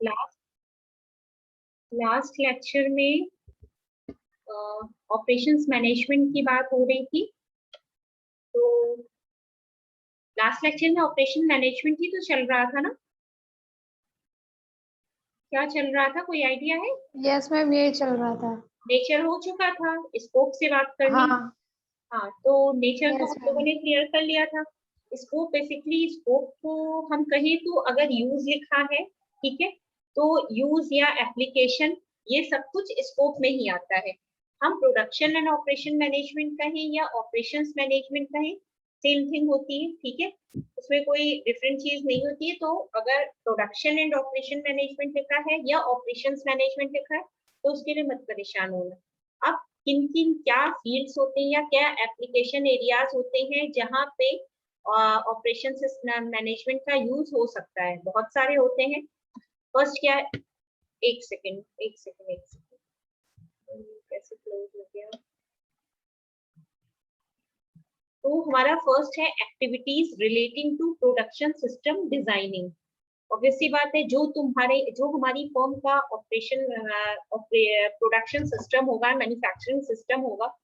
Last last lecture में operations management की बात हो रही थी। तो लास्ट लेक्चर में ऑपरेशन मैनेजमेंट ही तो चल रहा था ना? क्या चल रहा था, कोई आइडिया है? यस मैम, यही चल रहा था। नेचर हो चुका था, स्कोप से बात करनी। हाँ हाँ, तो नेचर को यस हम लोगों मैम। ने क्लियर कर लिया था। स्कोप बेसिकली, स्कोप को हम कहें तो अगर यूज लिखा है, ठीक है, तो यूज या एप्लीकेशन ये सब कुछ स्कोप में ही आता है। हम प्रोडक्शन एंड ऑपरेशन मैनेजमेंट कहें या ऑपरेशंस मैनेजमेंट कहें, सेम थिंग होती है, ठीक है, उसमें कोई डिफरेंट चीज नहीं होती है। तो अगर प्रोडक्शन एंड ऑपरेशन मैनेजमेंट लिखा है या ऑपरेशंस मैनेजमेंट लिखा है तो उसके लिए मत परेशान होना। अब किन किन क्या फील्ड्स होते हैं या क्या एप्लीकेशन एरियाज होते हैं जहाँ पे ऑपरेशन मैनेजमेंट का यूज हो सकता है, बहुत सारे होते हैं। फर्स्ट क्या है, एक सेकेंड कैसे क्लोज हो गया। तो हमारा फर्स्ट है activities relating to production system designing. Obvious सी बात है, जो हमारी फर्म का ऑपरेशन प्रोडक्शन सिस्टम होगा, मैन्युफैक्चरिंग सिस्टम होगा,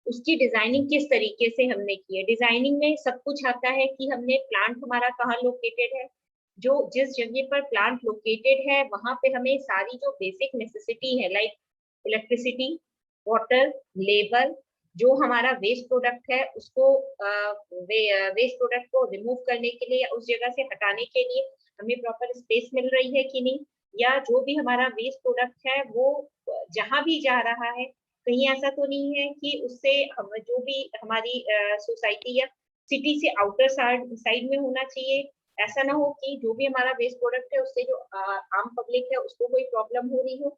उसकी डिजाइनिंग किस तरीके से हमने की है। डिजाइनिंग में सब कुछ आता है कि हमने प्लांट हमारा कहाँ लोकेटेड है, जो जिस जगह पर प्लांट लोकेटेड है वहां पे हमें सारी जो बेसिक नेसेसिटी है लाइक इलेक्ट्रिसिटी, वाटर, लेबर, जो हमारा वेस्ट प्रोडक्ट है उसको वेस्ट प्रोडक्ट को रिमूव करने के लिए या उस जगह से हटाने के लिए हमें प्रॉपर स्पेस मिल रही है कि नहीं, या जो भी हमारा वेस्ट प्रोडक्ट है वो जहां भी जा रहा है कहीं ऐसा तो नहीं है कि उससे हम जो भी हमारी सोसाइटी या सिटी से आउटर साइड में होना चाहिए। ऐसा ना हो कि जो भी हमारा वेस्ट प्रोडक्ट है उससे जो आम पब्लिक है उसको कोई प्रॉब्लम हो रही हो।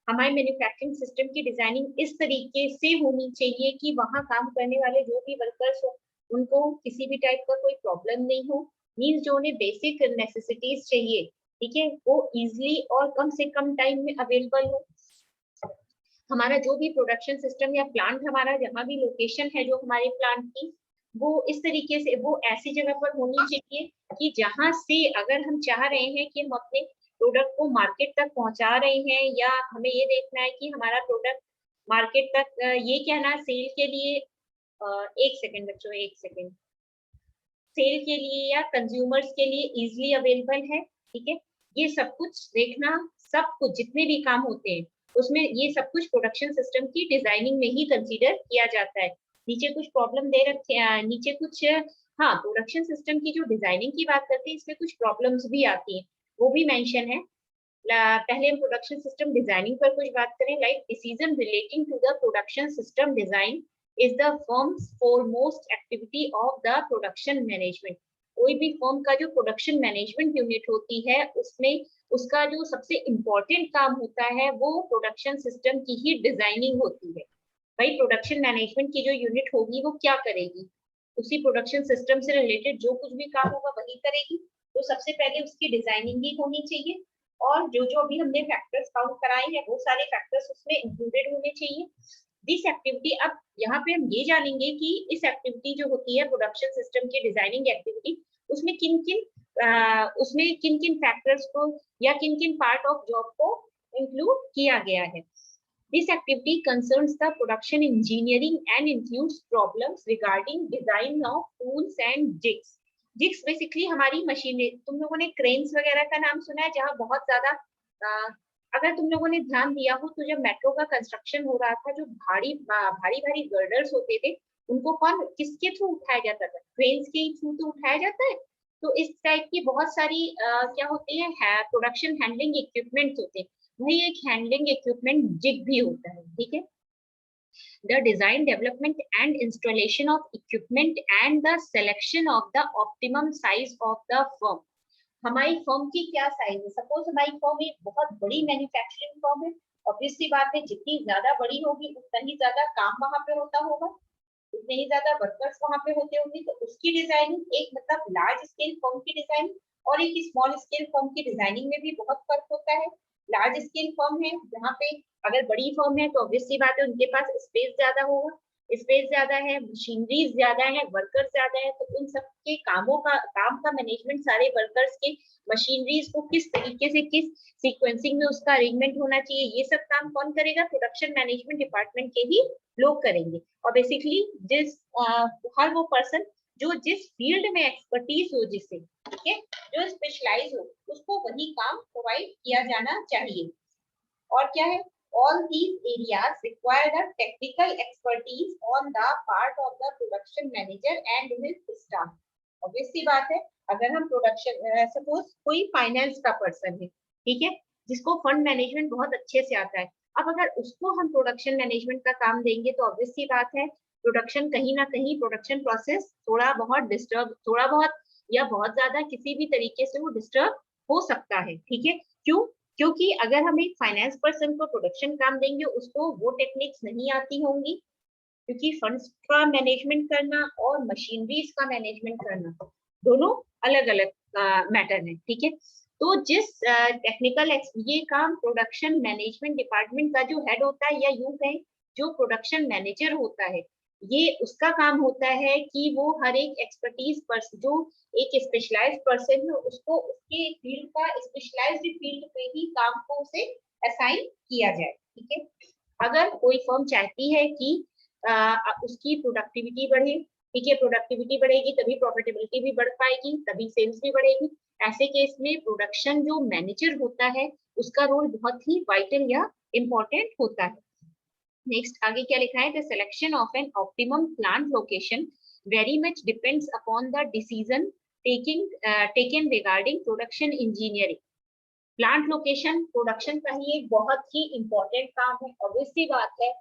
हमारे मैन्युफैक्चरिंग सिस्टम की डिजाइनिंग इस तरीके से होनी चाहिए कि वहां काम करने वाले जो भी वर्कर्स हो उनको किसी भी टाइप का कोई प्रॉब्लम नहीं हो। मीन्स जो उन्हें बेसिक नेसेसिटीज चाहिए, ठीक है, वो इजिली और कम से कम टाइम में अवेलेबल हो। हमारा जो भी प्रोडक्शन सिस्टम या प्लांट हमारा जहाँ भी लोकेशन है जो हमारे प्लांट की, वो इस तरीके से वो ऐसी जगह पर होनी चाहिए कि जहाँ से अगर हम चाह रहे हैं कि हम अपने प्रोडक्ट को मार्केट तक पहुंचा रहे हैं या हमें ये देखना है कि हमारा प्रोडक्ट मार्केट तक ये कहना सेल के लिए, एक सेकेंड बच्चों, एक सेकेंड, सेल के लिए या कंज्यूमर्स के लिए इजिली अवेलेबल है, ठीक है, ये सब कुछ देखना, सब कुछ जितने भी काम होते हैं उसमें ये सब कुछ प्रोडक्शन सिस्टम की डिजाइनिंग में ही कंसीडर किया जाता है। नीचे कुछ प्रॉब्लम दे रखे नीचे कुछ, हाँ, प्रोडक्शन सिस्टम की जो डिजाइनिंग की बात करते हैं इसमें कुछ प्रॉब्लम्स भी आती हैं, वो भी मेंशन है। पहले हम प्रोडक्शन सिस्टम डिजाइनिंग पर कुछ बात करें। Like decision relating to the production system design is the firm's foremost activity of the production management. कोई भी फर्म का जो प्रोडक्शन मैनेजमेंट यूनिट होती है उसमें उसका जो सबसे इम्पोर्टेंट काम होता है वो प्रोडक्शन सिस्टम की ही डिजाइनिंग होती है। भाई प्रोडक्शन मैनेजमेंट की जो यूनिट होगी वो क्या करेगी, उसी प्रोडक्शन सिस्टम से रिलेटेड जो कुछ भी काम होगा वही करेगी। तो सबसे पहले उसकी डिजाइनिंग ही होनी चाहिए और जो जो अभी हमने फैक्टर्स काउंट कराए हैं वो सारे फैक्टर्स उसमें इंक्लूडेड होने चाहिए। दिस एक्टिविटी, अब यहाँ पे हम ये जानेंगे कि इस एक्टिविटी जो होती है प्रोडक्शन सिस्टम की डिजाइनिंग एक्टिविटी, उसमें किन किन फैक्टर्स को या किन किन पार्ट ऑफ जॉब को इंक्लूड किया गया है। This activity concerns the production engineering and includes problems regarding design of tools and jigs. Jigs basically हमारी मशीनें, तुम लोगों ने क्रेन्स वगैरह का नाम सुना है जहाँ बहुत ज्यादा, अगर तुम लोगों ने ध्यान दिया हो तो जब मेट्रो का कंस्ट्रक्शन हो रहा था जो भारी भारी भारी गर्डर्स होते थे उनको कौन किसके थ्रू उठाया जाता था, क्रेन्स के थ्रू तो उठाया जाता है। तो इस टाइप की बहुत सारी क्या होते हैं, प्रोडक्शन हैंडलिंग इक्विपमेंट्स होते हैं, वही एक हैंडलिंग इक्विपमेंट जिग भी होता है, ठीक है। the design, development and installation of equipment and the selection of the optimum size of the firm। हमारी फर्म की क्या साइज है, सपोज हमारी फर्म एक बहुत बड़ी मैन्युफैक्चरिंग फर्म है, ऑब्वियस सी बात है जितनी ज्यादा बड़ी होगी उतना ही ज्यादा काम वहां पे होता होगा, उतने ही ज्यादा वर्कर्स वहां पे होते होंगे, तो उसकी डिजाइनिंग एक मतलब लार्ज स्केल फर्म की डिजाइनिंग और एक स्मॉल स्केल फर्म की डिजाइनिंग में भी बहुत फर्क होता है। लार्ज स्केल फर्म है जहाँ पे अगर बड़ी फर्म है तो ऑब्वियस सी बात है उनके पास स्पेस ज्यादा होगा, स्पेस ज्यादा है, मशीनरीज ज्यादा है, वर्कर्स ज्यादा है, तो उन सब के काम का मैनेजमेंट सारे वर्कर्स के, मशीनरीज को किस तरीके से किस सीक्वेंसिंग में उसका अरेंजमेंट होना चाहिए, ये सब काम कौन करेगा? प्रोडक्शन मैनेजमेंट डिपार्टमेंट के ही लोग करेंगे। और बेसिकली हर वो पर्सन जो जिस फील्ड में एक्सपर्टीज हो, जिसे ठीक है, जो स्पेशलाइज हो, उसको वही काम प्रोवाइड किया जाना चाहिए। और क्या है? All these areas require the technical expertise on the part of the production manager and his staff. Obvious सी बात है, अगर हम प्रोडक्शन सपोज कोई फाइनेंस का पर्सन है, ठीक है, जिसको फंड मैनेजमेंट बहुत अच्छे से आता है, अब अगर उसको हम प्रोडक्शन मैनेजमेंट का काम देंगे तो ऑब्वियस सी बात है प्रोडक्शन कहीं ना कहीं प्रोडक्शन प्रोसेस थोड़ा बहुत डिस्टर्ब, थोड़ा बहुत या बहुत ज्यादा किसी भी तरीके से वो डिस्टर्ब हो सकता है। ठीक है, क्यों? क्योंकि अगर हम एक फाइनेंस पर्सन को प्रोडक्शन काम देंगे, उसको वो टेक्निक्स नहीं आती होंगी, क्योंकि फंड्स का मैनेजमेंट करना और मशीनरीज का मैनेजमेंट करना दोनों अलग अलग मैटर है। ठीक है, तो जिस टेक्निकल ये काम प्रोडक्शन मैनेजमेंट डिपार्टमेंट का जो हेड होता है, या यूं कहें जो प्रोडक्शन मैनेजर होता है, ये उसका काम होता है कि वो हर एक एक्सपर्टीज पर्सन, जो एक स्पेशलाइज्ड पर्सन है, उसको उसके फील्ड का स्पेशलाइज्ड फील्ड पे ही काम को उसे असाइन किया जाए। ठीक है, अगर कोई फर्म चाहती है कि उसकी प्रोडक्टिविटी बढ़े, ठीक है, प्रोडक्टिविटी बढ़ेगी तभी प्रॉफिटेबिलिटी भी बढ़ पाएगी, तभी सेल्स भी बढ़ेगी। ऐसे केस में प्रोडक्शन जो मैनेजर होता है उसका रोल बहुत ही वाइटल या इम्पोर्टेंट होता है। नेक्स्ट आगे क्या लिखा है? The selection of an optimum plant location very much depends upon the decision taken regarding production engineering. Plant location production का ही एक बहुत ही इंपॉर्टेंट काम है। ऑब्वियस सी बात है,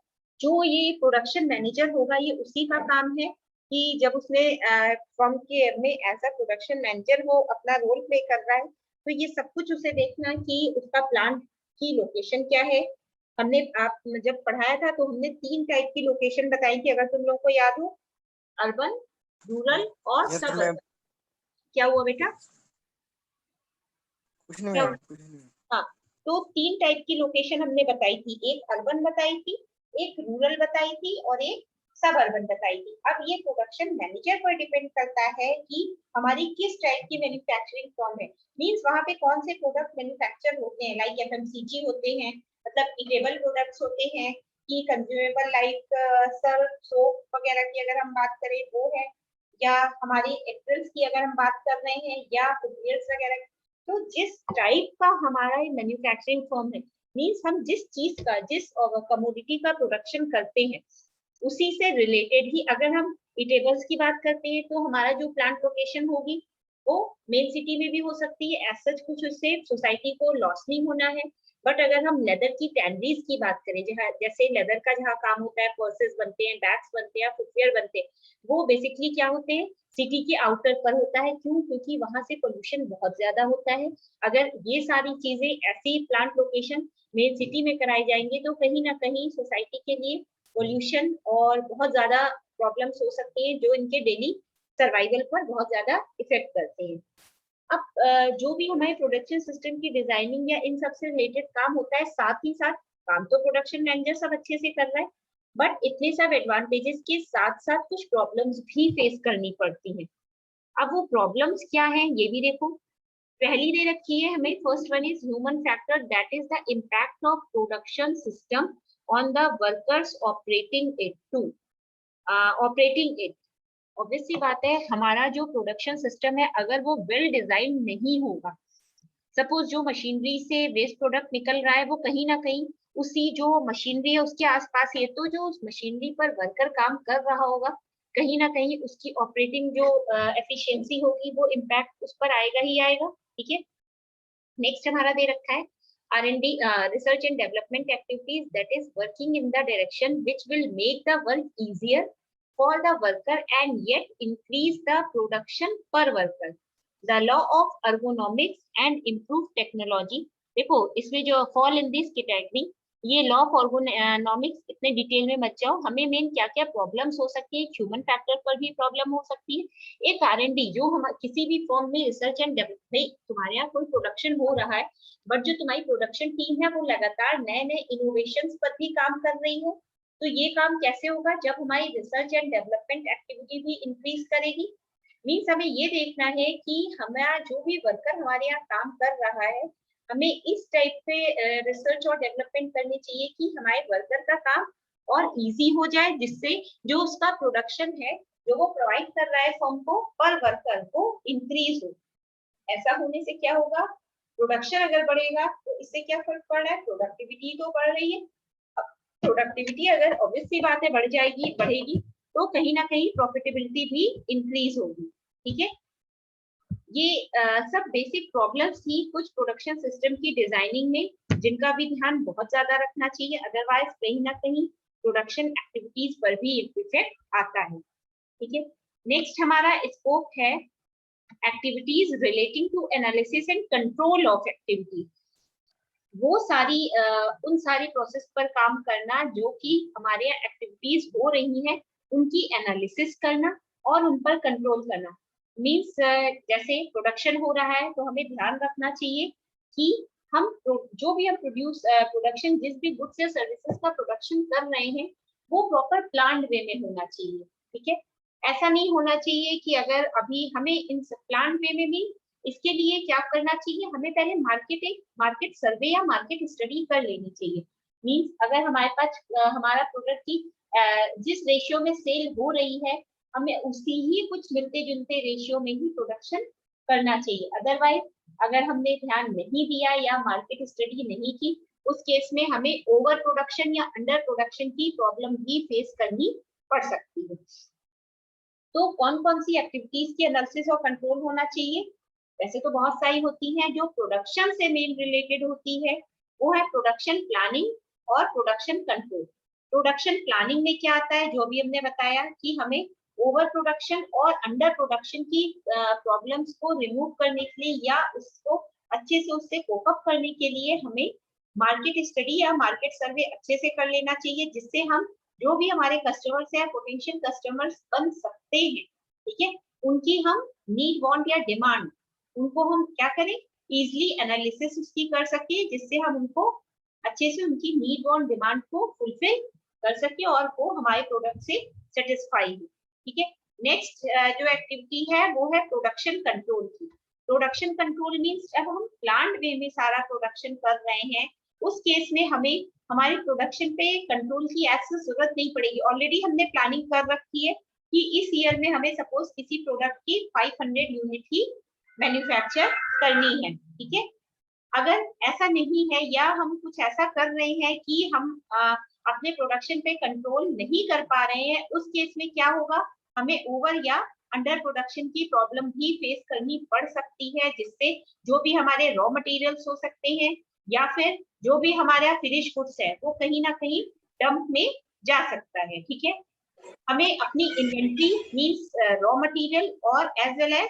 जो ये प्रोडक्शन मैनेजर होगा ये उसी का काम है कि जब उसने फर्म के में एज अ प्रोडक्शन मैनेजर वो अपना रोल प्ले कर रहा है, तो ये सब कुछ उसे देखना कि उसका प्लांट की लोकेशन क्या है। हमने आप जब पढ़ाया था तो हमने 3 टाइप की लोकेशन बताई थी, अगर तुम लोगों को याद हो, अर्बन, रूरल और यस सब मैम। अर्बन। क्या हुआ बेटा? कुछ नहीं क्या? मैम, कुछ नहीं। हाँ, तो 3 टाइप की लोकेशन हमने बताई थी, एक अर्बन बताई थी, एक रूरल बताई थी और एक सब अर्बन बताई थी। अब ये प्रोडक्शन मैनेजर पर डिपेंड करता है कि हमारी किस टाइप की मैन्युफैक्चरिंग फॉर्म है, मींस वहां पे कौन से प्रोडक्ट मैन्युफैक्चर होते हैं, लाइक एफएमसीजी होते हैं, मतलब इटेबल प्रोडक्ट्स होते हैं, कि कंज्यूमेबल लाइक सर्फ सोप वगैरह की अगर हम बात करें वो है, या हमारी एप्रिल्स की अगर हम बात कर रहे हैं, या फुटवियर्स वगैरह। तो जिस टाइप का हमारा मैन्युफैक्चरिंग फर्म है, मींस हम जिस चीज का, जिस कमोडिटी का प्रोडक्शन करते हैं, उसी से रिलेटेड ही अगर हम इटेबल्स की बात करते हैं तो हमारा जो प्लांट लोकेशन होगी वो मेन सिटी में भी हो सकती है, एज सच कुछ उससे सोसाइटी को लॉस नहीं होना है। बट अगर हम लेदर की टैंडरीज की बात करें, जहाँ जैसे लेदर का जहाँ काम होता है, पर्सेस बनते हैं, बैग्स बनते हैं, फुटवेयर बनते हैं, वो बेसिकली क्या होते हैं, सिटी के आउटर पर होता है। क्यों? क्योंकि वहां से पोल्यूशन बहुत ज्यादा होता है। अगर ये सारी चीजें ऐसी प्लांट लोकेशन मेन सिटी में कराई जाएंगे तो कहीं ना कहीं सोसाइटी के लिए पोल्यूशन और बहुत ज्यादा प्रॉब्लम्स हो सकती हैं, जो इनके डेली सर्वाइवल पर बहुत ज्यादा इफेक्ट करते हैं। अब जो भी हमारे प्रोडक्शन सिस्टम की डिजाइनिंग या इन सब से रिलेटेड काम होता है, साथ ही साथ काम तो प्रोडक्शन मैनेजर सब अच्छे से कर रहा है, बट इतने सब एडवांटेजेस के साथ साथ कुछ प्रॉब्लम्स भी फेस करनी पड़ती हैं। अब वो प्रॉब्लम्स क्या है ये भी देखो। पहली दे रखी है हमें, first one is human factor, that is the impact of production system on the workers operating it. Obvious सी बात है, हमारा जो प्रोडक्शन सिस्टम है अगर वो वेल डिजाइन नहीं होगा, सपोज जो मशीनरी से वेस्ट प्रोडक्ट निकल रहा है वो कहीं ना कहीं उसी जो मशीनरी है उसके आसपास ही है, तो जो उस मशीनरी पर वर्कर काम कर रहा होगा कहीं ना कहीं उसकी ऑपरेटिंग जो एफिशिएंसी होगी वो इम्पैक्ट उस पर आएगा ही आएगा। ठीक है, नेक्स्ट हमारा दे रखा है R&D, research and development activities, that is working in the direction which will make the work easier for the worker and yet increase the production per worker. The law of ergonomics and improved technology. देखो इसमें जो fall in this category, ये law of ergonomics इतने detail में मत जाओ, हमें main क्या क्या प्रॉब्लम्स हो सकती है, ह्यूमन फैक्टर पर भी प्रॉब्लम हो सकती है। एक R&D जो हम किसी भी फॉर्म में रिसर्च एंड डेवलपमेंट, तुम्हारे यहाँ कोई प्रोडक्शन हो रहा है बट जो तुम्हारी प्रोडक्शन टीम है वो लगातार नए नए इनोवेशंस पर भी काम कर रही है, तो ये काम कैसे होगा, जब हमारी रिसर्च एंड डेवलपमेंट एक्टिविटी भी इंक्रीज करेगी। मीन्स हमें ये देखना है कि हमारा जो भी वर्कर हमारे यहाँ काम कर रहा है, हमें इस टाइप पे रिसर्च और डेवलपमेंट करनी चाहिए कि हमारे वर्कर का काम और इजी हो जाए, जिससे जो उसका प्रोडक्शन है जो वो प्रोवाइड कर रहा है फर्म को पर वर्कर वो इंक्रीज हो। ऐसा होने से क्या होगा, प्रोडक्शन अगर बढ़ेगा तो इससे क्या फर्क पड़ रहा है, प्रोडक्टिविटी तो बढ़ रही है। प्रोडक्टिविटी अगर ऑब्वियस सी बात है बढ़ेगी तो कहीं ना कहीं प्रॉफिटेबिलिटी भी इंक्रीज होगी। ठीक है, ये सब बेसिक प्रॉब्लम्स थी कुछ प्रोडक्शन सिस्टम की डिजाइनिंग में, जिनका भी ध्यान बहुत ज्यादा रखना चाहिए, अदरवाइज कहीं ना कहीं प्रोडक्शन एक्टिविटीज पर भी इफेक्ट आता है। ठीक है, नेक्स्ट हमारा स्कोप है activities relating to analysis and control of activities. वो सारी उन सारी प्रोसेस पर काम करना जो कि हमारे यहाँ एक्टिविटीज हो रही हैं, उनकी एनालिसिस करना और उन पर कंट्रोल करना। मीन्स जैसे प्रोडक्शन हो रहा है तो हमें ध्यान रखना चाहिए कि हम जो भी हम प्रोडक्शन जिस भी गुड्स या सर्विसेज का प्रोडक्शन कर रहे हैं वो प्रॉपर प्लान्ड वे में होना चाहिए। ठीक है, ऐसा नहीं होना चाहिए कि अगर अभी हमें इन प्लान्ड वे में भी, इसके लिए क्या करना चाहिए, हमें पहले मार्केट सर्वे या मार्केट स्टडी कर लेनी चाहिए। मींस अगर हमारे पास हमारा प्रोडक्ट की जिस रेशियो में सेल हो रही है, हमें उसी ही कुछ मिलते जुलते रेशियो में ही प्रोडक्शन करना चाहिए। अदरवाइज अगर हमने ध्यान नहीं दिया या मार्केट स्टडी नहीं की, उस केस में हमें ओवर प्रोडक्शन या अंडर प्रोडक्शन की प्रॉब्लम भी फेस करनी पड़ सकती है। तो कौन कौन सी एक्टिविटीज की एनालिसिस और कंट्रोल होना चाहिए, वैसे तो बहुत सारी होती हैं, जो प्रोडक्शन से मेन रिलेटेड होती है वो है प्रोडक्शन प्लानिंग और प्रोडक्शन कंट्रोल। प्रोडक्शन प्लानिंग में क्या आता है, जो भी हमने बताया कि हमें ओवर प्रोडक्शन और अंडर प्रोडक्शन की प्रॉब्लम्स को रिमूव करने के लिए या उसको अच्छे से उससे कोप अप करने के लिए हमें मार्केट स्टडी या मार्केट सर्वे अच्छे से कर लेना चाहिए, जिससे हम जो भी हमारे कस्टमर्स हैं, पोटेंशियल कस्टमर्स बन सकते हैं, ठीक है, उनकी हम नीड वांट या डिमांड उनको हम क्या करें, इजिली एनालिसिस उसकी कर सके, जिससे हम उनको अच्छे से उनकी नीड वांट डिमांड को फुलफिल कर सके और वो हमारे प्रोडक्ट से सेटिस्फाई हो। ठीक है, नेक्स्ट जो एक्टिविटी है वो है प्रोडक्शन कंट्रोल की। प्रोडक्शन कंट्रोल मीन्स जब हम प्लांट वे में सारा प्रोडक्शन कर रहे हैं, उस केस में हमें हमारे प्रोडक्शन पे कंट्रोल की ऐसी जरूरत नहीं पड़ेगी। ऑलरेडी हमने प्लानिंग कर रखी है कि इस ईयर में हमें सपोज किसी प्रोडक्ट की 500 यूनिट ही मैन्युफैक्चर करनी है। ठीक है, अगर ऐसा नहीं है या हम कुछ ऐसा कर रहे हैं कि हम अपने प्रोडक्शन पे कंट्रोल नहीं कर पा रहे हैं, उस केस में क्या होगा, हमें ओवर या अंडर प्रोडक्शन की प्रॉब्लम भी फेस करनी पड़ सकती है, जिससे जो भी हमारे रॉ मटेरियल्स हो सकते हैं या फिर जो भी हमारा फिनिश गुड्स है वो कहीं ना कहीं डंप में जा सकता है। ठीक है, हमें अपनी इन्वेंट्री मींस रॉ मटेरियल और एज वेल एज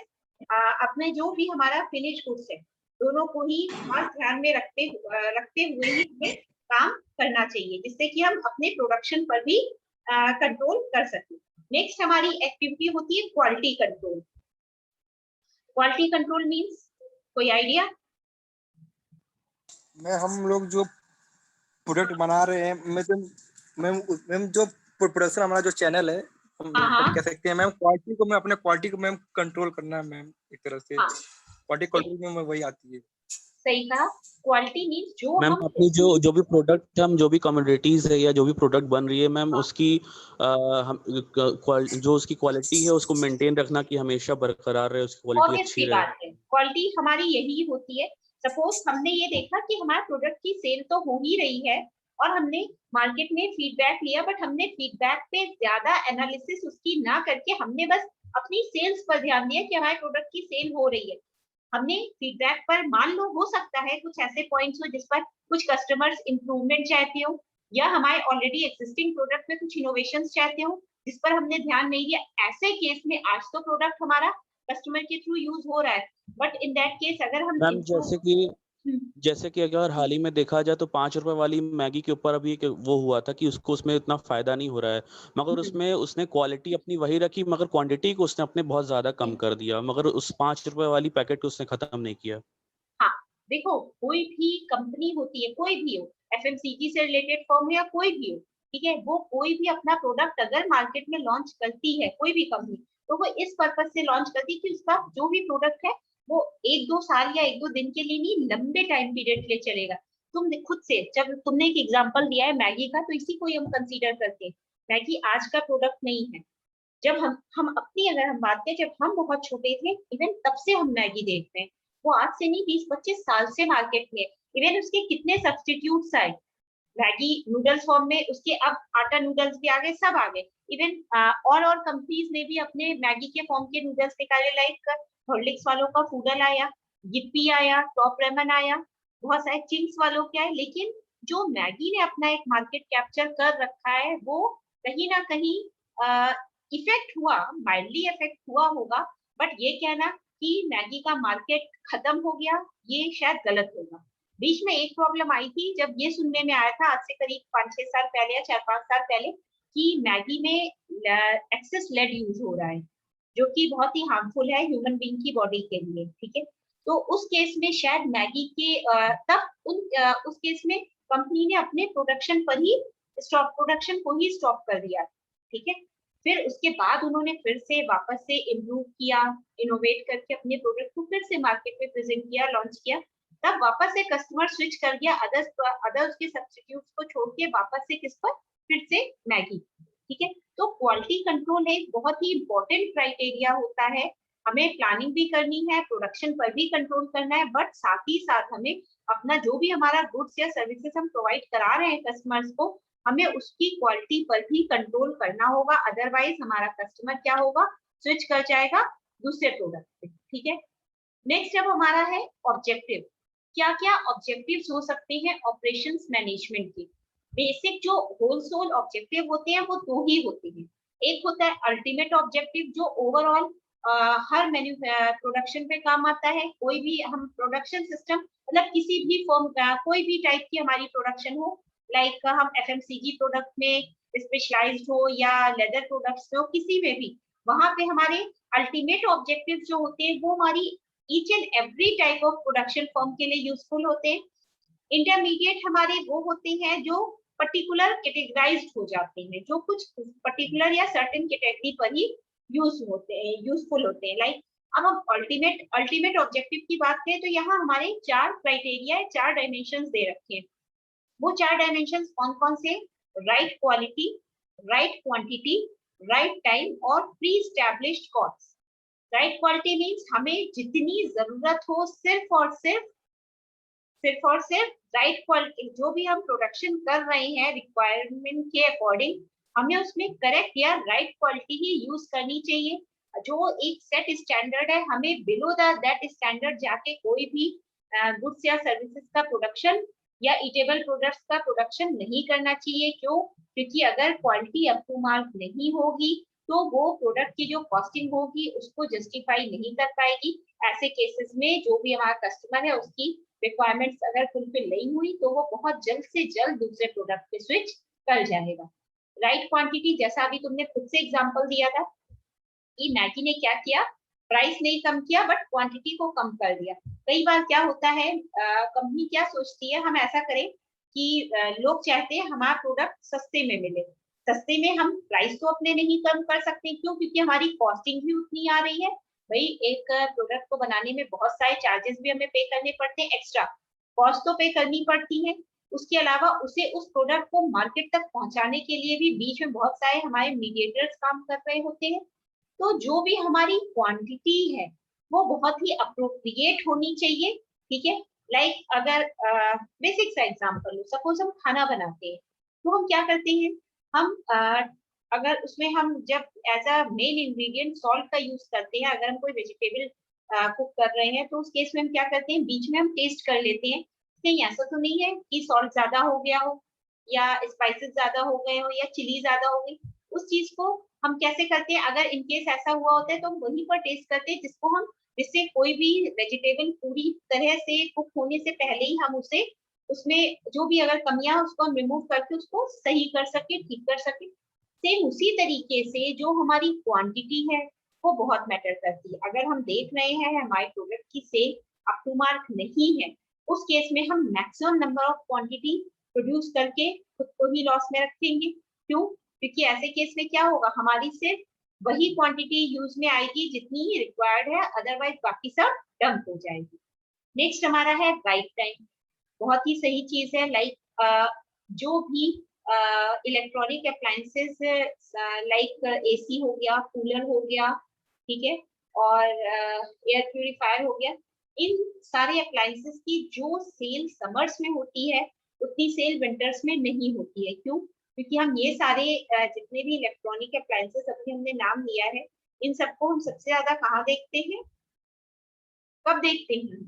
अपने जो भी हमारा फिनिश गुड्स है दोनों को ही खास ध्यान में रखते हुए ही हमें काम करना चाहिए, जिससे कि हम अपने प्रोडक्शन पर भी कंट्रोल कर सकें। नेक्स्ट हमारी एक्टिविटी होती है quality control. Quality control means कोई आइडिया? हम लोग जो प्रोडक्ट बना रहे हैं, मैम जो प्रोडक्शन हमारा जो चैनल है, हम कह सकते हैं मैम अपने क्वालिटी को मैम कंट्रोल करना है मैम, एक तरह से क्वालिटी कंट्रोल में वही आती है। सही कहा, क्वालिटी मींस जो मैम अपनी जो भी प्रोडक्ट हम जो भी कमोडिटीज है या जो भी प्रोडक्ट बन रही है मैम, उसकी जो उसकी क्वालिटी है उसको मेंटेन रखना कि हमेशा बरकरार रहे, उसकी क्वालिटी अच्छी रहे। बात है, क्वालिटी हमारी यही होती है। सपोज हमने ये देखा कि हमारे प्रोडक्ट की सेल तो हो ही रही है और हमने मार्केट में फीडबैक लिया, बट हमने फीडबैक पे ज्यादा एनालिसिस उसकी ना करके हमने बस अपनी सेल्स पर ध्यान दिया कि हमारे प्रोडक्ट की सेल हो रही है। हमने फीडबैक पर मान लो हो सकता है कुछ ऐसे पॉइंट्स हो जिस पर कुछ कस्टमर्स इंप्रूवमेंट चाहते हो या हमारे ऑलरेडी एग्जिस्टिंग प्रोडक्ट में कुछ इनोवेशंस चाहते हो जिस पर हमने ध्यान नहीं दिया। ऐसे केस में आज तो प्रोडक्ट हमारा कस्टमर के थ्रू यूज हो रहा है, बट इन दैट केस अगर हम मैम जैसे कि अगर हाल ही में देखा जाए तो 5 रुपए वाली मैगी के ऊपर अभी वो हुआ था कि उसको उसमें इतना फायदा नहीं हो रहा है, मगर उसमें उसने क्वालिटी अपनी वही रखी मगर क्वांटिटी को उसने अपने बहुत ज्यादा कम कर दिया, मगर उस 5 रुपए वाली पैकेट को उसने खत्म नहीं किया। हाँ देखो, कोई भी कंपनी होती है, कोई भी हो, एफएमसीजी से रिलेटेड फर्म या कोई भी हो, ठीक है, वो कोई भी अपना प्रोडक्ट अगर मार्केट में लॉन्च करती है कोई भी कंपनी, तो वो इस पर्पज से लॉन्च करती है कि उसका जो भी प्रोडक्ट है वो 1-2 साल या 1-2 दिन के लिए नहीं, लंबे टाइम पीरियड के लिए चलेगा। तुम खुद से, जब तुमने एक एग्जांपल दिया है मैगी का, तो इसी को ही हम कंसीडर करते हैं। मैगी आज का प्रोडक्ट नहीं है। जब हम अपनी अगर हम बात करें, जब हम बहुत छोटे थे, इवन तब से हम मैगी देख रहे हैं। वो आज से नहीं, 20-25 साल से मार्केट में। इवन उसके कितने सब्स्टिट्यूट्स आए मैगी नूडल्स फॉर्म में, उसके अब आटा नूडल्स भी आ गए, सब आ गए। इवन और कंपनीज ने भी अपने मैगी के फॉर्म के नूडल्स निकाले, लाइक हॉर्लिक्स वालों का फूडल आया, yippee आया, टॉप रेमन आया, बहुत सारे चिंग्स वालों के आए। लेकिन जो मैगी ने अपना एक मार्केट कैप्चर कर रखा है, वो कहीं ना कहीं इफेक्ट हुआ, माइल्डली इफेक्ट हुआ होगा, बट ये कहना कि मैगी का मार्केट खत्म हो गया, ये शायद गलत होगा। बीच में एक प्रॉब्लम आई थी, जब ये सुनने में आया था आज से करीब 5-6 साल पहले या 4-5 साल पहले, कि मैगी में एक्सेस लेड यूज हो रहा है, जो कि बहुत ही हार्मफुल है ह्यूमन बीइंग की बॉडी के लिए, ठीक है। तो उस केस में शायद मैगी के उस केस में कंपनी ने अपने प्रोडक्शन को ही स्टॉप कर दिया, ठीक है। फिर उसके बाद उन्होंने फिर से वापस से इम्प्रूव किया, इनोवेट करके अपने प्रोडक्ट को फिर से मार्केट में प्रेजेंट किया, लॉन्च किया। तब वापस से कस्टमर स्विच कर गया अदर्स के सब्स्टिट्यूट्स को छोड़ के, वापस से किस पर, फिर से मैगी, ठीक है। तो क्वालिटी कंट्रोल एक बहुत ही इंपॉर्टेंट क्राइटेरिया होता है। हमें प्लानिंग भी करनी है, प्रोडक्शन पर भी कंट्रोल करना है, बट साथ ही साथ हमें अपना जो भी हमारा गुड्स या सर्विसेज हम प्रोवाइड करा रहे हैं कस्टमर्स को, हमें उसकी क्वालिटी पर भी कंट्रोल करना होगा। अदरवाइज हमारा कस्टमर क्या होगा, स्विच कर जाएगा दूसरे प्रोडक्ट पे, ठीक है। नेक्स्ट अब हमारा है ऑब्जेक्टिव। क्या क्या ऑब्जेक्टिव्स हो सकते हैं ऑपरेशंस मैनेजमेंट के? बेसिक जो होल सोल ऑब्जेक्टिव होते हैं वो दो ही होते हैं। एक होता है अल्टीमेट ऑब्जेक्टिव, जो ओवरऑल हर प्रोडक्शन पे काम आता है। कोई भी हम प्रोडक्शन सिस्टम, मतलब किसी भी फॉर्म का कोई भी टाइप की हमारी प्रोडक्शन हो, लाइक हम एफएमसीजी प्रोडक्ट में स्पेशलाइज्ड हो या लेदर प्रोडक्ट्स में हो, किसी में भी, वहां पे हमारे अल्टीमेट ऑब्जेक्टिव जो होते हैं वो हमारी each and every type of production form के लिए यूजफुल होते हैं। इंटरमीडिएट हमारे वो होते हैं जो पर्टिकुलर कैटेगराइज्ड हो जाते हैं, जो कुछ पर्टिकुलर या सर्टेन कैटेगरी पर ही यूजफुल होते हैं। लाइक अब हम अल्टीमेट ऑब्जेक्टिव की बात करें, तो यहाँ हमारे 4 क्राइटेरिया, 4 डायमेंशंस दे रखे हैं। वो 4 डायमेंशंस कौन कौन से? Right quality, right quantity, right time और pre established cost. Right quality means हमें जितनी जरूरत हो सिर्फ और सिर्फ राइट क्वालिटी, जो भी हम प्रोडक्शन कर रहे हैं रिक्वायरमेंट के अकॉर्डिंग, हमें उसमें करेक्ट या राइट क्वालिटी ही यूज करनी चाहिए। जो एक सेट स्टैंडर्ड है, हमें बिलो दैट स्टैंडर्ड जाके कोई भी गुड्स या सर्विसेज का प्रोडक्शन या ईटेबल प्रोडक्ट्स का प्रोडक्शन नहीं करना चाहिए। क्यों? क्योंकि अगर क्वालिटी अप टू मार्क नहीं होगी तो वो प्रोडक्ट की जो कॉस्टिंग होगी उसको जस्टिफाई नहीं कर पाएगी। ऐसे केसेस में जो भी हमारा कस्टमर है उसकी रिक्वायरमेंट्स अगर फुलफिल नहीं हुई तो वो बहुत जल्द से जल्द दूसरे प्रोडक्ट पे स्विच कर जाएगा। राइट क्वांटिटी, जैसा अभी तुमने खुद से एग्जांपल दिया था कि मैगी ने क्या किया, प्राइस नहीं कम किया बट क्वांटिटी को कम कर दिया। कई बार क्या होता है, कंपनी क्या सोचती है, हम ऐसा करें कि लोग चाहते हैं हमारा प्रोडक्ट सस्ते में मिले। सस्ते में हम प्राइस तो अपने नहीं कम कर सकते, क्यों? क्योंकि हमारी कॉस्टिंग भी उतनी आ रही है। भाई एक प्रोडक्ट को बनाने में बहुत सारे चार्जेस भी हमें पे करने पड़ते हैं, एक्स्ट्रा कॉस्ट तो पे करनी पड़ती है। उसके अलावा उसे उस प्रोडक्ट को मार्केट तक पहुंचाने के लिए भी बीच में बहुत सारे हमारे मीडिएटर्स काम कर रहे होते हैं। तो जो भी हमारी क्वांटिटी है वो बहुत ही अप्रोप्रिएट होनी चाहिए, ठीक है। लाइक अगर बेसिक सा एग्जांपल लो, सपोज हम खाना बनाते हैं तो हम क्या करते हैं, हम अगर उसमें हम जब as a main ingredient salt का यूज करते हैं, अगर हम कोई वेजिटेबल कुक कर रहे हैं तो उस केस में हम क्या करते हैं, बीच में हम टेस्ट कर लेते हैं। नहीं, ऐसा तो नहीं है कि सॉल्ट ज्यादा हो गया हो या स्पाइसेस ज्यादा हो गए हो या चिली ज्यादा हो गई। उस चीज को हम कैसे करते हैं, अगर इनकेस ऐसा हुआ होता है तो हम वहीं पर टेस्ट करते हैं जिसको हम, जिससे कोई भी वेजिटेबल पूरी तरह से कुक होने से पहले ही हम उसे, उसमें जो भी अगर कमियां उसको हम रिमूव करके उसको सही कर सके, ठीक कर सके। सेम उसी तरीके से जो हमारी क्वांटिटी है वो बहुत मैटर करती है। अगर हम देख रहे हैं हमारे प्रोडक्ट की सेल अप टू मार्क नहीं है, उस केस में हम maximum number of quantity produce करके खुद को ही लॉस में रखेंगे। क्यों? क्योंकि ऐसे केस में क्या होगा, हमारी सिर्फ वही क्वांटिटी यूज में आएगी जितनी रिक्वायर्ड है, अदरवाइज बाकी सब डंप हो जाएगी। नेक्स्ट हमारा है राइट टाइम। बहुत ही सही चीज है। लाइक जो भी इलेक्ट्रॉनिक अप्लायंसेस लाइक एसी हो गया, कूलर हो गया, ठीक है, और एयर प्यूरिफायर हो गया, इन सारे अप्लायंसेस की जो सेल समर्स में होती है उतनी सेल विंटर्स में नहीं होती है। क्यों? क्योंकि हम ये सारे जितने भी इलेक्ट्रॉनिक अप्लायंसेस अभी हमने नाम लिया है, इन सबको हम सबसे ज्यादा कहाँ देखते हैं, कब देखते हैं?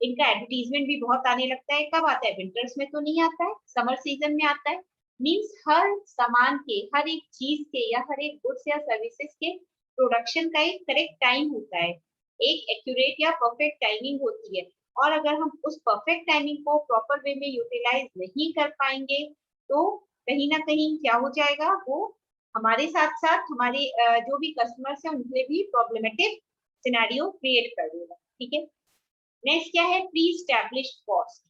इनका एडवर्टीजमेंट भी बहुत आने लगता है। कब आता है? विंटर्स में तो नहीं आता है, समर सीजन में आता है। मींस हर सामान के, हर एक चीज के या हर एक गुड्स या सर्विसेज के प्रोडक्शन का एक करेक्ट टाइम होता है, एक एक्यूरेट या परफेक्ट टाइमिंग होती है। और अगर हम उस परफेक्ट टाइमिंग को प्रॉपर वे में यूटिलाइज नहीं कर पाएंगे तो कहीं ना कहीं क्या हो जाएगा, वो हमारे साथ साथ हमारे जो भी कस्टमर्स हैं उनके लिए भी प्रॉब्लमेटिक सिनेरियो क्रिएट कर देगा। ठीक है। नेक्स्ट क्या है? Pre established cost.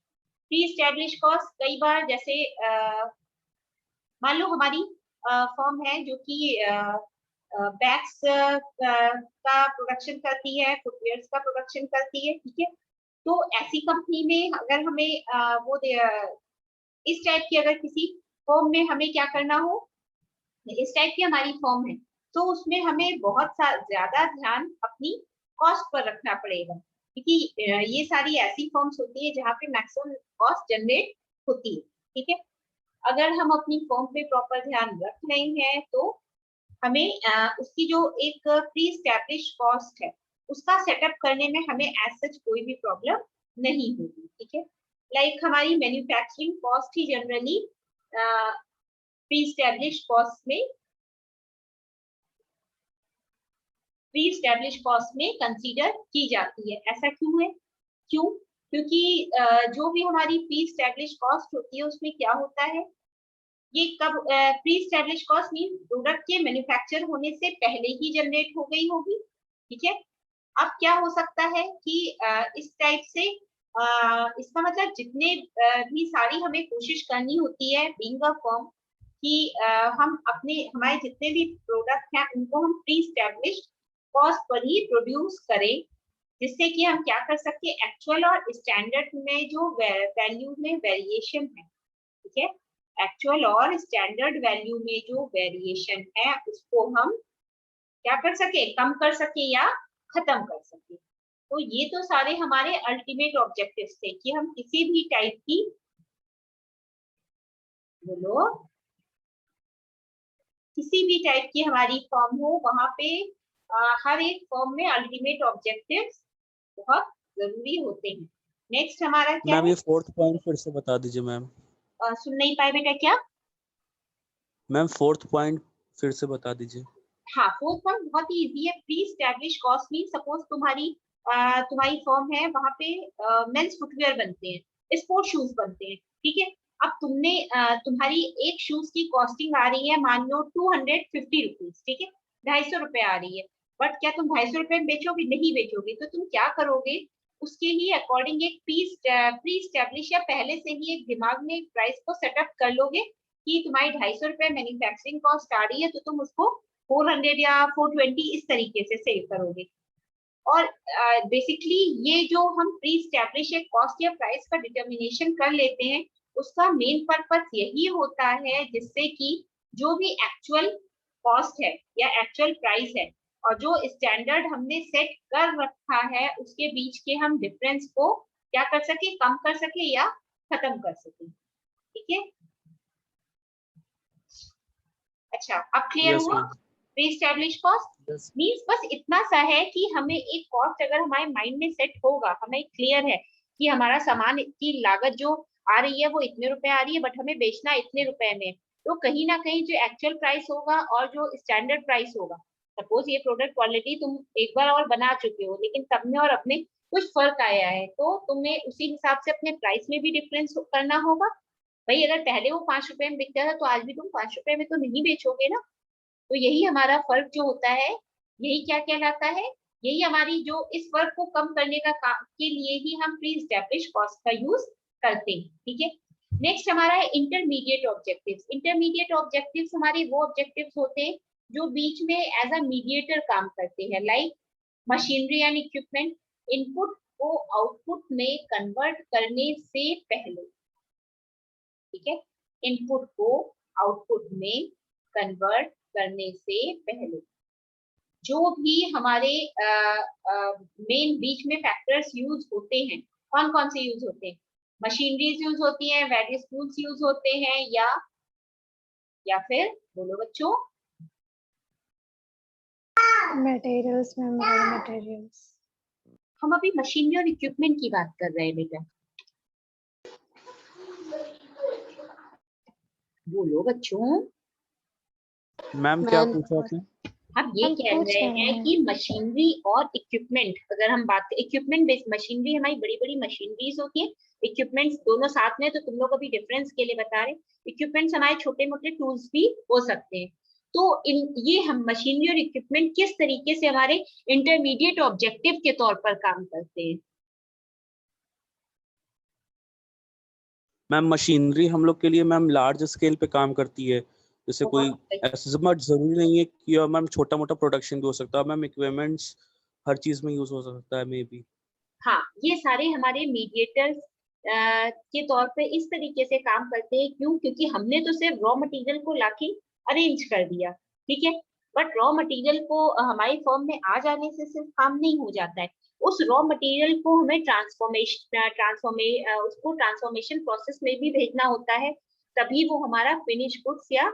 Pre established cost कई बार जैसे मान लो हमारी फर्म है जो कि बैग्स का प्रोडक्शन करती है, फुटवेयर्स का प्रोडक्शन करती है, ठीक है। तो ऐसी कंपनी में अगर हमें इस टाइप की अगर किसी फर्म में हमें क्या करना हो, इस टाइप की हमारी फर्म है, तो उसमें हमें बहुत ज्यादा ध्यान अपनी कॉस्ट पर रखना पड़ेगा, क्योंकि ये सारी ऐसी फर्म्स होती है जहाँ पे मैक्सिमम कॉस्ट जनरेट होती है। ठीक है। अगर हम अपनी फर्म पे प्रॉपर ध्यान रख रहे हैं तो हमें उसकी जो एक प्री एस्टैब्लिश कॉस्ट है उसका सेटअप करने में हमें एज सच कोई भी प्रॉब्लम नहीं होगी। ठीक है। लाइक हमारी मैन्युफैक्चरिंग कॉस्ट ही जनरली प्री एस्टैब्लिश कॉस्ट में कंसीडर की जाती है। ऐसा क्यों है? क्योंकि जो भी हमारी प्री एस्टैब्लिश कॉस्ट होती है उसमें क्या होता है, ये कब pre establish cost mean product के मैन्युफैक्चर होने से पहले ही जनरेट हो गई होगी। ठीक है। अब क्या हो सकता है कि इस टाइप से इसका मतलब जितने भी सारी हमें कोशिश करनी होती है बीइंग अ फर्म कि हम हमारे जितने भी प्रोडक्ट हैं उनको हम प्री एस्टैब्लिश कॉस्ट पर ही प्रोड्यूस करें, जिससे कि हम क्या कर सकते हैं, एक्चुअल और स्टैंडर्ड में जो वैल्यू में वेरिएशन है, ठीक है, एक्चुअल और स्टैंडर्ड वैल्यू में जो वेरिएशन है उसको हम क्या कर सके, कम कर सके या खत्म कर सके। तो ये तो सारे हमारे अल्टीमेट ऑब्जेक्टिव्स थे कि हम किसी भी टाइप की किसी भी टाइप की हमारी फॉर्म हो वहां पे हर एक फॉर्म में अल्टीमेट ऑब्जेक्टिव्स बहुत जरूरी होते हैं। नेक्स्ट हमारा क्या मैम है? ये फोर्थ पॉइंट फिर से बता दीजिए मैम। सुन नहीं पाए बेटा क्या? मैम फोर्थ पॉइंट फिर से बता दीजिए। हाँ, फोर्थ पॉइंट बहुत ही इजी है। Pre establish cost mean suppose तुम्हारी फर्म है, वहां पे मेंस फुटवेयर बनते हैं, स्पोर्ट शूज बनते हैं, ठीक है। अब तुम्हारी एक शूज की कॉस्टिंग आ रही है मान लो 250 रुपीज, ठीक है, 250 रुपए आ रही है। बट क्या तुम 250 रुपए में बेचोगे? नहीं बेचोगे। तो तुम क्या करोगे, उसके ही अकॉर्डिंग एक प्री एस्टैब्लिश या पहले से ही एक दिमाग में एक प्राइस को सेटअप कर लोगे कि तुम्हारी 250 रुपए मैन्युफैक्चरिंग कॉस्ट आ रही है, तो तुम उसको 400 या 420 इस तरीके से सेल करोगे। और बेसिकली ये जो हम प्री एस्टैब्लिश एक कॉस्ट या प्राइस का डिटर्मिनेशन कर लेते हैं उसका मेन पर्पस यही होता है जिससे कि जो भी एक्चुअल कॉस्ट है या एक्चुअल प्राइस है और जो स्टैंडर्ड हमने सेट कर रखा है उसके बीच के हम डिफरेंस को क्या कर सके, कम कर सके या खत्म कर सके। ठीक है। अच्छा, अब क्लियर हुआ? प्री एस्टैब्लिश कॉस्ट मींस बस इतना सा है कि हमें एक कॉस्ट अगर हमारे माइंड में सेट होगा, हमें क्लियर है कि हमारा सामान की लागत जो आ रही है वो इतने रुपए आ रही है बट हमें बेचना इतने रुपए में, तो कहीं ना कहीं जो एक्चुअल प्राइस होगा और जो स्टैंडर्ड प्राइस होगा, सपोज ये प्रोडक्ट क्वालिटी तुम एक बार और बना चुके हो लेकिन तब में और अपने कुछ फर्क आया है, तो तुम्हें उसी हिसाब से अपने प्राइस में भी डिफरेंस करना होगा। भाई अगर पहले वो 5 रुपए में बिकता था तो आज भी तुम 5 रुपए में तो नहीं बेचोगे ना। तो यही हमारा फर्क जो होता है, यही क्या कहलाता है, यही हमारी जो इस फर्क को कम करने का काम के लिए ही हम प्री एस्टैब्लिश कॉस्ट का यूज करते हैं। ठीक है। नेक्स्ट हमारा है इंटरमीडिएट ऑब्जेक्टिव्स। इंटरमीडिएट ऑब्जेक्टिव्स हमारे वो ऑब्जेक्टिव्स होते हैं जो बीच में एज अ मीडिएटर काम करते हैं, like machinery and equipment input को आउटपुट में कन्वर्ट करने से पहले, ठीक है, इनपुट को आउटपुट में कन्वर्ट करने से पहले जो भी हमारे मेन बीच में फैक्टर्स यूज होते हैं, कौन कौन से यूज होते हैं? मशीनरीज यूज होती हैं, वेरियस टूल्स यूज होते हैं, या फिर बोलो बच्चों, मटेरियल्स में मटेरियल्स। हम अभी मशीनरी और इक्विपमेंट की बात कर रहे हैं बेटा, बोलो बच्चों। मैम क्या पूछा आपने? हम ये हम कह पूछ रहे रहे हैं हैं। कि मशीनरी और इक्विपमेंट, अगर हम बात इक्विपमेंट बेस्ड, मशीनरी हमारी बड़ी बड़ी मशीनरीज होती है, इक्विपमेंट्स दोनों साथ में, तो तुम लोग अभी डिफरेंस के लिए बता रहे, इक्विपमेंट्स हमारे छोटे मोटे टूल्स भी हो सकते हैं। तो ये हम मशीनरी और इक्विपमेंट किस तरीके से हमारे इंटरमीडिएट ऑब्जेक्टिव के तौर पर काम करते हैं? मैम मशीनरी हम लोग के लिए मैम लार्ज स्केल पे काम करती है, जैसे कोई बहुत ऐसा जरूरी नहीं है कि मैम छोटा मोटा प्रोडक्शन भी हो सकता है, मैम इक्विपमेंट्स हर चीज में यूज हो सकता है मे बी। हाँ, ये सारे हमारे मीडिएटर्स के तौर पे इस तरीके से काम करते हैं। क्यों? क्योंकि हमने तो सिर्फ रॉ मटेरियल को लाके अरेंज कर दिया, ठीक है, बट रॉ मटेरियल को हमारी फर्म में आ जाने से सिर्फ काम नहीं हो जाता है, उस रॉ मटेरियल को हमें उसको ट्रांसफॉर्मेशन प्रोसेस में भी भेजना होता है, तभी वो हमारा फिनिश गुड्स या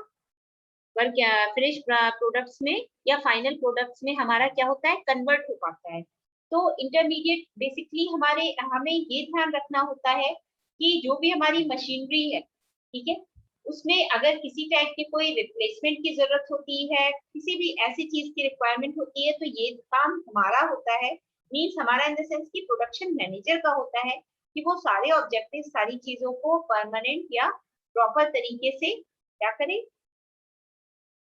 फिनिश प्रोडक्ट्स में या फाइनल प्रोडक्ट्स में हमारा क्या होता है, कन्वर्ट हो पाता है। तो इंटरमीडिएट बेसिकली हमें ये ध्यान रखना होता है कि जो भी हमारी मशीनरी है, ठीक है, उसमें अगर किसी टाइप की कोई रिप्लेसमेंट की जरूरत होती है, किसी भी ऐसी चीज की रिक्वायरमेंट होती है, तो ये काम हमारा होता है, मीन्स हमारा इन द सेंस की प्रोडक्शन मैनेजर का होता है कि वो सारे ऑब्जेक्टिव, सारी चीजों को परमानेंट या प्रॉपर तरीके से क्या करे,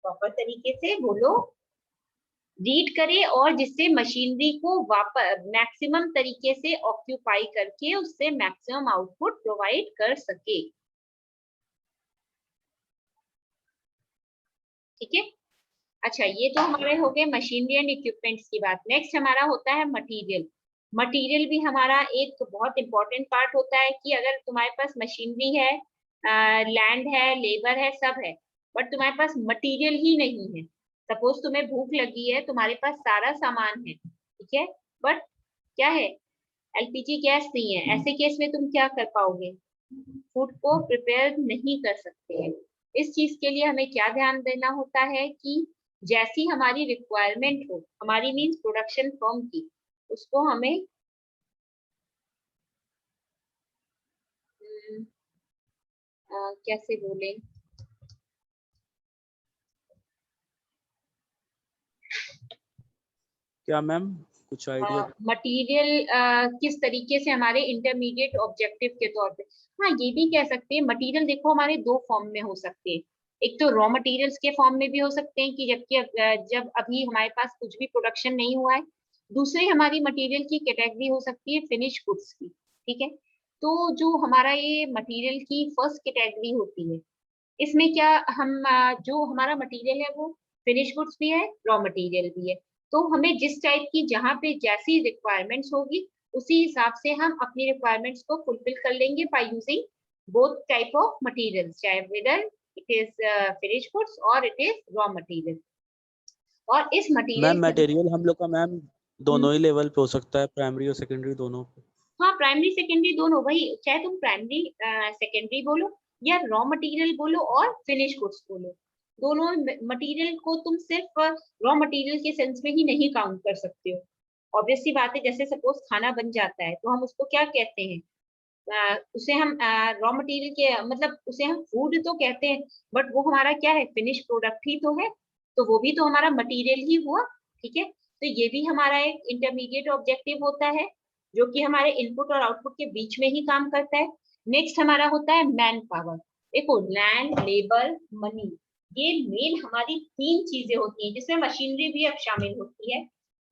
प्रॉपर तरीके से बोलो, रीड करे, और जिससे मशीनरी को वापस मैक्सिमम तरीके से ऑक्यूपाई करके उससे मैक्सिमम आउटपुट प्रोवाइड कर सके, ठीक है। अच्छा, ये तो हमारे हो गए मशीनरी एंड इक्विपमेंट्स की बात। नेक्स्ट हमारा होता है मटेरियल। मटेरियल भी हमारा एक बहुत इंपॉर्टेंट पार्ट होता है कि अगर तुम्हारे पास मशीनरी है, लैंड है, लेबर है, सब है, बट तुम्हारे पास मटेरियल ही नहीं है, सपोज तुम्हें भूख लगी है, तुम्हारे पास सारा सामान है, ठीक है, बट क्या है, एलपीजी गैस नहीं है, ऐसे केस में तुम क्या कर पाओगे, फूड को प्रिपेयर नहीं कर सकते हैं। इस चीज के लिए हमें क्या ध्यान देना होता है कि जैसी हमारी रिक्वायरमेंट हो, हमारी मीन्स प्रोडक्शन फर्म की, उसको हमें कैसे बोले, क्या मैम कुछ आइडिया? मटेरियल किस तरीके से हमारे इंटरमीडिएट ऑब्जेक्टिव के तौर पे, हाँ ये भी कह सकते हैं, मटेरियल देखो हमारे दो फॉर्म में हो सकते हैं, एक तो रॉ मटेरियल्स के फॉर्म में भी हो सकते हैं कि जब अभी हमारे पास कुछ भी प्रोडक्शन नहीं हुआ है, दूसरी हमारी मटेरियल की कैटेगरी हो सकती है फिनिश गुड्स की, ठीक है। तो जो हमारा ये मटेरियल की फर्स्ट कैटेगरी होती है, इसमें क्या हम जो हमारा मटेरियल है वो फिनिश गुड्स भी है, रॉ मटेरियल भी है, तो हमें जिस टाइप की जहाँ पे जैसी रिक्वायरमेंट्स होगी उसी हिसाब से हम अपनी रिक्वायरमेंट्स को फुलफिल कर लेंगे by using both type of materials, चाहे whether it is finish goods और इट इज रॉ मटेरियल। और इस मैम मटेरियल के मटेरियल हम लोग का मैम दोनों ही लेवल पे हो सकता है, प्राइमरी और सेकेंडरी दोनों पे। हाँ, प्राइमरी सेकेंडरी दोनों, वही चाहे तुम प्राइमरी सेकेंडरी बोलो या रॉ मटेरियल बोलो और फिनिश गुड्स बोलो, दोनों मटेरियल को तुम सिर्फ रॉ मटेरियल के सेंस में ही नहीं काउंट कर सकते हो। ऑब्वियस सी बात है, जैसे सपोज खाना बन जाता है तो हम उसको क्या कहते हैं, उसे हम रॉ मटेरियल के मतलब उसे हम फूड तो कहते हैं, बट वो हमारा क्या है, फिनिश प्रोडक्ट ही तो है, तो वो भी तो हमारा मटेरियल ही हुआ, ठीक है। तो ये भी हमारा एक इंटरमीडिएट ऑब्जेक्टिव होता है जो कि हमारे इनपुट और आउटपुट के बीच में ही काम करता है। नेक्स्ट हमारा होता है मैन पावर। देखो, लैंड, लेबर, मनी, ये मेन हमारी तीन चीजें होती हैं, जिसमें मशीनरी भी अब शामिल होती है।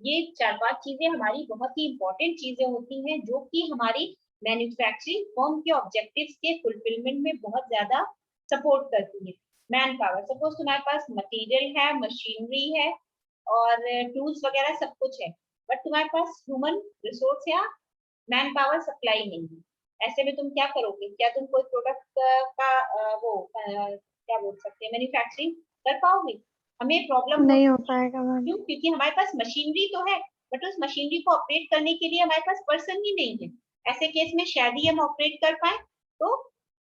ये चार पांच चीजें हमारी बहुत ही इंपॉर्टेंट चीजें होती हैं जो कि हमारी मैन्युफैक्चरिंग फर्म के ऑब्जेक्टिव्स के फुलफिलमेंट में बहुत ज्यादा सपोर्ट करती है। मैन पावर, सपोज तुम्हारे पास मटेरियल है, मशीनरी है और टूल्स वगैरह सब कुछ है, बट तुम्हारे पास ह्यूमन रिसोर्स या मैन पावर सप्लाई नहीं है। ऐसे में तुम क्या करोगे? क्या तुम कोई प्रोडक्ट का क्या बोल सकते हैं, मैन्युफैक्चरिंग कर पाओगे? हमें प्रॉब्लम नहीं हो पाएगा मैम। क्यों? क्योंकि हमारे पास मशीनरी तो है, बट उस मशीनरी को ऑपरेट करने के लिए हमारे पास पर्सन ही नहीं है। ऐसे केस में शायद ही हम ऑपरेट कर पाए, तो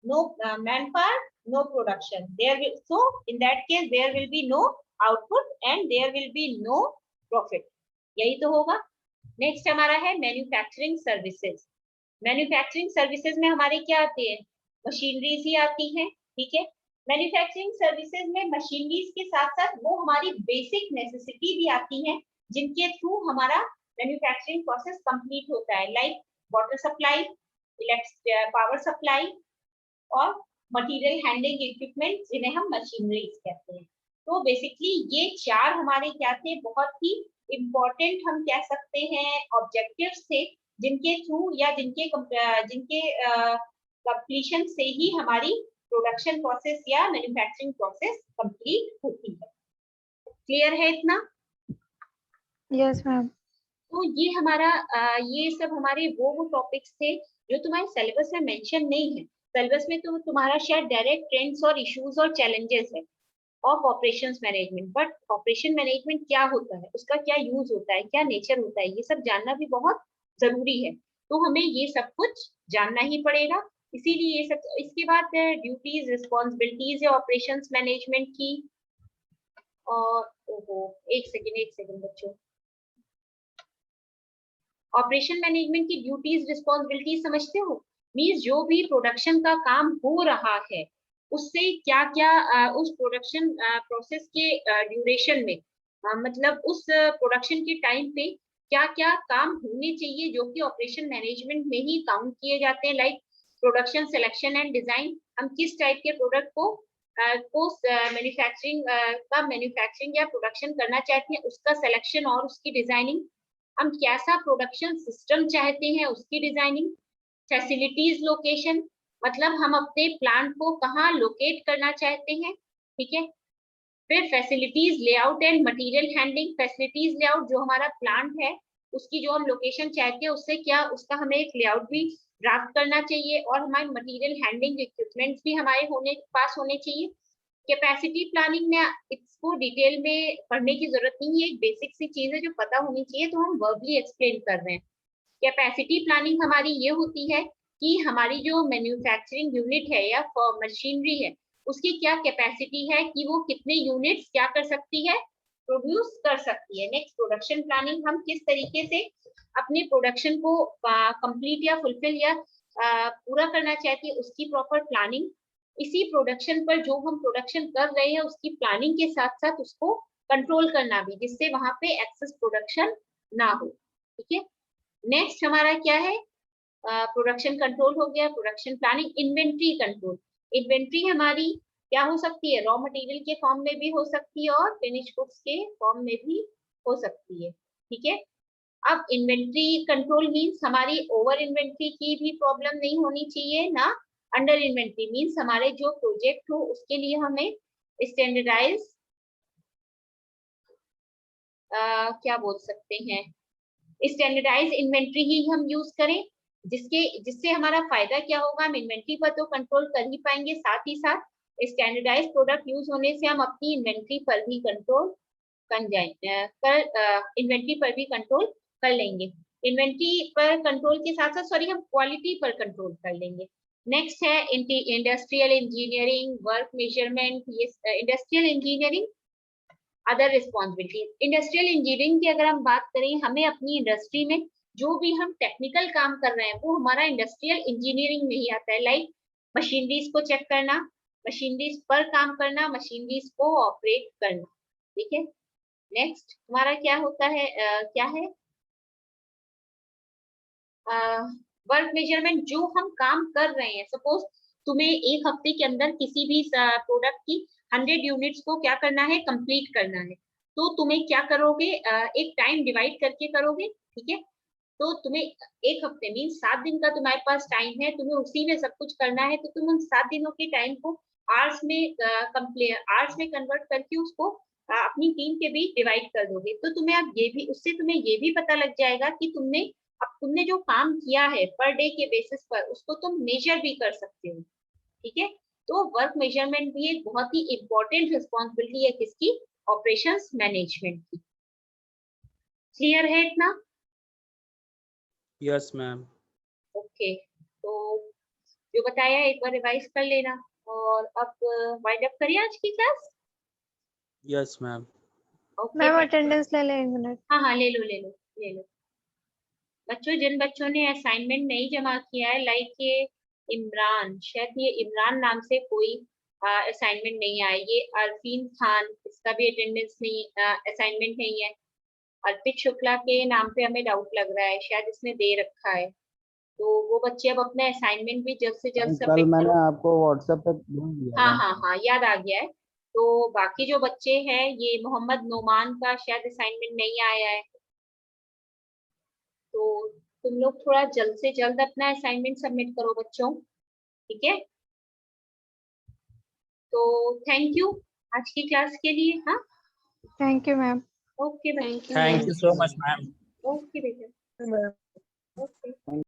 no manpower, no production, so in that case there will be no output and there will be no profit. यही तो होगा। नेक्स्ट हमारा है मैन्युफैक्चरिंग सर्विसेज। मैन्युफैक्चरिंग सर्विसेज में हमारे क्या आती है? मशीनरीज ही आती है, ठीक है। मैन्युफैक्चरिंग सर्विसेज में मशीनरीज के साथ साथ वो हमारी बेसिक नेसेसिटी भी आती है, जिनके थ्रू हमारा मैन्युफैक्चरिंग प्रोसेस कंप्लीट होता है, like water supply, power supply और मटेरियल हैंडलिंग इक्विपमेंट, जिन्हें हम मशीनरीज कहते हैं। तो बेसिकली ये चार हमारे क्या थे, बहुत ही इम्पोर्टेंट हम कह सकते हैं ऑब्जेक्टिव्स थे, जिनके थ्रू या जिनके कंप्लीशन से ही हमारी प्रोडक्शन प्रोसेस या मैन्युफैक्चरिंग प्रोसेस कंप्लीट होती है। क्लियर है इतना? Yes ma'am. तो ये हमारा ये सब हमारे वो टॉपिक्स थे जो तुम्हारे सिलेबस में मेंशन नहीं है। सिलेबस में तो तुम्हारा शायद डायरेक्ट ट्रेंड्स और इश्यूज और चैलेंजेस है of operations management, but operation management क्या होता है, उसका क्या यूज होता है, क्या नेचर होता है, ये सब जानना भी बहुत जरूरी है। तो हमें ये सब कुछ जानना ही पड़ेगा। इसीलिए ये सब, इसके बाद ड्यूटीज रिस्पॉन्सिबिलिटीज है ऑपरेशंस मैनेजमेंट की। और ओहो, एक सेकेंड बच्चों, ऑपरेशन मैनेजमेंट की ड्यूटीज रिस्पॉन्सिबिलिटीज समझते हो? मींस जो भी प्रोडक्शन का काम हो रहा है उससे क्या क्या उस प्रोडक्शन प्रोसेस के ड्यूरेशन में, मतलब उस प्रोडक्शन के टाइम पे क्या क्या काम होने चाहिए जो कि ऑपरेशन मैनेजमेंट में ही काउंट किए जाते हैं, like production selection and design. हम किस टाइप के प्रोडक्ट को मैन्युफैक्चरिंग या प्रोडक्शन करना चाहते हैं, उसका सिलेक्शन और उसकी डिजाइनिंग। हम कैसा प्रोडक्शन सिस्टम चाहते हैं, उसकी डिजाइनिंग। फैसिलिटीज लोकेशन, मतलब हम अपने प्लांट को कहाँ लोकेट करना चाहते हैं, ठीक है। फिर facilities layout and material handling. Facilities layout, जो हमारा प्लांट है उसकी जो हम लोकेशन चाहते हैं उससे क्या, उसका हमें एक लेआउट भी ड्राफ्ट करना चाहिए, और हमारे मटेरियल हैंडलिंग इक्विपमेंट्स भी हमारे पास होने चाहिए। कैपेसिटी प्लानिंग में इसको डिटेल में पढ़ने की जरूरत नहीं है, एक बेसिक सी चीज है जो पता होनी चाहिए, तो हम वर्बली एक्सप्लेन कर रहे हैं। कैपेसिटी प्लानिंग हमारी ये होती है कि हमारी जो मैन्युफैक्चरिंग यूनिट है या मशीनरी है उसकी क्या कैपेसिटी है कि वो कितने यूनिट्स क्या कर सकती है, प्रोड्यूस कर सकती है। नेक्स्ट प्रोडक्शन प्लानिंग, हम किस तरीके से अपने प्रोडक्शन को कंप्लीट या फुलफिल या पूरा करना चाहती है, उसकी प्रॉपर प्लानिंग। इसी प्रोडक्शन पर जो हम प्रोडक्शन कर रहे हैं उसकी प्लानिंग के साथ साथ उसको कंट्रोल करना भी, जिससे वहां पे एक्सेस प्रोडक्शन ना हो, ठीक है। नेक्स्ट हमारा क्या है, प्रोडक्शन कंट्रोल हो गया, production planning. Inventory control, inventory हमारी क्या हो सकती है, रॉ मटेरियल के फॉर्म में भी हो सकती है और फिनिश गुड्स के फॉर्म में भी हो सकती है, ठीक है। अब इन्वेंट्री कंट्रोल मींस हमारी ओवर इन्वेंट्री की भी प्रॉब्लम नहीं होनी चाहिए, ना अंडर इन्वेंट्री। मींस हमारे जो प्रोजेक्ट हो उसके लिए हमें स्टैंडर्डाइज क्या बोल सकते हैं, स्टैंडर्डाइज इन्वेंट्री ही हम यूज करें, जिससे हमारा फायदा क्या होगा, हम इन्वेंट्री पर तो कंट्रोल कर ही पाएंगे, साथ ही साथ स्टैंडर्डाइज प्रोडक्ट यूज होने से हम अपनी इन्वेंट्री पर भी कंट्रोल इन्वेंट्री पर भी कंट्रोल कर लेंगे। इन्वेंट्री पर कंट्रोल के साथ साथ हम क्वालिटी पर कंट्रोल कर लेंगे। नेक्स्ट है इंडस्ट्रियल इंजीनियरिंग, वर्क मेजरमेंट। ये industrial engineering other responsibilities. Industrial engineering की अगर हम बात करें, हमें अपनी इंडस्ट्री में जो भी हम टेक्निकल काम कर रहे हैं वो हमारा इंडस्ट्रियल इंजीनियरिंग में ही आता है, लाइक मशीनरीज को चेक करना, मशीनरीज पर काम करना, मशीनरीज को ऑपरेट करना, ठीक है। नेक्स्ट हमारा क्या होता है, क्या है, वर्क मेजरमेंट। जो हम काम कर रहे हैं, सपोज तुम्हें एक हफ्ते के अंदर किसी भी प्रोडक्ट की 100 यूनिट्स को क्या करना है, कंप्लीट करना है, तो तुम्हें क्या करोगे, एक टाइम डिवाइड करके करोगे, ठीक है। तो तुम्हें एक हफ्ते मीन 7 दिन का तुम्हारे पास टाइम है, तुम्हें उसी में सब कुछ करना है, तो तुम उन 7 दिनों के टाइम को आवर्स में आवर्स में कन्वर्ट करके उसको अपनी टीम के बीच डिवाइड कर दोगे। तो तुम्हें अब ये भी, उससे तुम्हें ये भी पता लग जाएगा कि तुमने जो काम किया है पर डे के बेसिस पर, उसको तुम मेजर भी कर सकते हो। ठीक है, तो वर्क मेजरमेंट भी एक बहुत ही इंपॉर्टेंट रिस्पॉन्सिबिलिटी है किसकी, ऑपरेशंस मैनेजमेंट की। क्लियर है इतना? Yes ma'am. ओके, तो जो बताया एक बार रिवाइज कर लेना, और अब वाइंड अप करिए आज की class. Yes ma'am. Okay ma'am attendance ले लें 1 मिनट। हाँ हाँ, ले लो ले लो ले लो। बच्चों, जिन बच्चों ने असाइनमेंट नहीं जमा किया है, लाइक ये इमरान, शायद ये इमरान नाम से कोई असाइनमेंट नहीं आया, ये अरफीन खान, इसका भी अटेंडेंस नहीं, असाइनमेंट नहीं है। अर्पित शुक्ला के नाम पे हमें डाउट लग रहा है, शायद इसने दे रखा है, तो वो बच्चे अब अपने असाइनमेंट भी जल्द से जल्द कल सबमिट मैंने करो। आपको व्हाट्सएप पे भेज दिया हाँ था। हाँ हाँ, याद आ गया है। तो बाकी जो बच्चे हैं, ये मोहम्मद नोमान का शायद असाइनमेंट नहीं आया है, तो तुम लोग थोड़ा जल्द से जल्द अपना असाइनमेंट सबमिट करो बच्चों। ठीक है, तो थैंक यू आज की क्लास के लिए। हाँ, थैंक यू मैम। ओके बच्चों, thank you so much ma'am. Okay बेटा, ओके।